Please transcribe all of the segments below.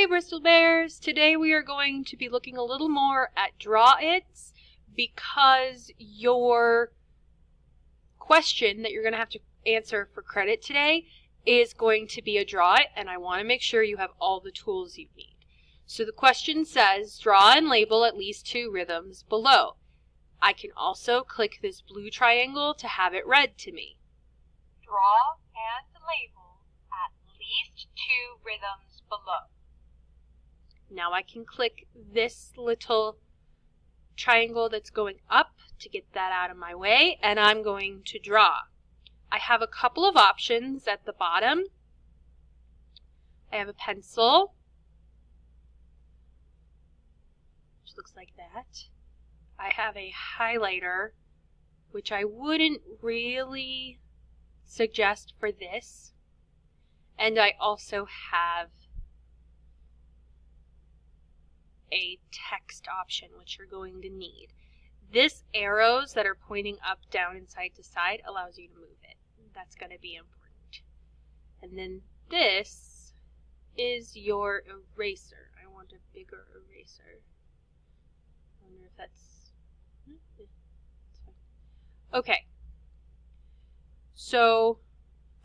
Hey Bristol Bears! Today we are going to be looking a little more at draw-its because your question that you're going to have to answer for credit today is going to be a draw-it, and I want to make sure you have all the tools you need. So the question says, draw and label at least 2 rhythms below. I can also click this blue triangle to have it read to me. Draw and label at least 2 rhythms below. Now I can click this little triangle that's going up to get that out of my way, and I'm going to draw. I have a couple of options at the bottom. I have a pencil, which looks like that. I have a highlighter, which I wouldn't really suggest for this. And I also have a text option, which you're going to need. This arrows that are pointing up, down, and side to side allows you to move it. That's going to be important. And then this is your eraser. I want a bigger eraser. I wonder if that's fine. Okay. So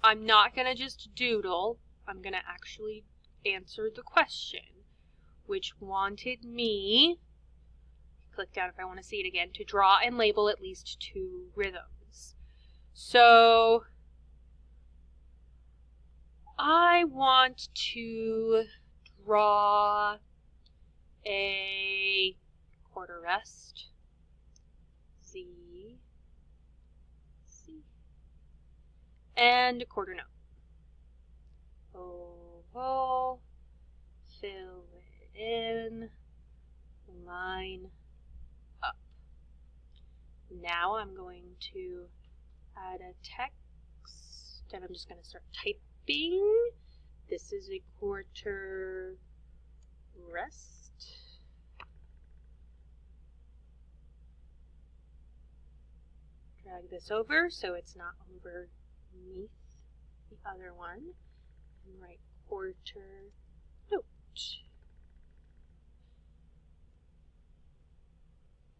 I'm not going to just doodle. I'm going to actually answer the question, which wanted me, click down if I want to see it again, to draw and label at least 2 rhythms. So I want to draw a quarter rest, C, C, and a quarter note. Oval, fill it in, line up. Now I'm going to add a text, and I'm just going to start typing. This is a quarter rest. Drag this over so it's not underneath the other one, and write quarter note.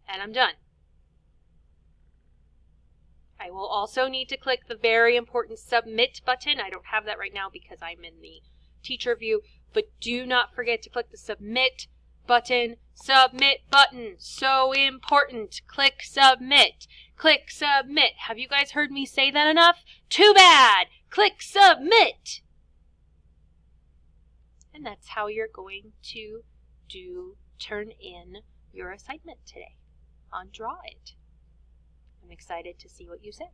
And I'm done. I will also need to click the very important submit button. I don't have that right now because I'm in the teacher view, but do not forget to click the submit button. Submit button, so important. Click submit. Click submit. Have you guys heard me say that enough? Too bad. Click submit. And that's how you're going to turn in your assignment today on Draw It. I'm excited to see what you say.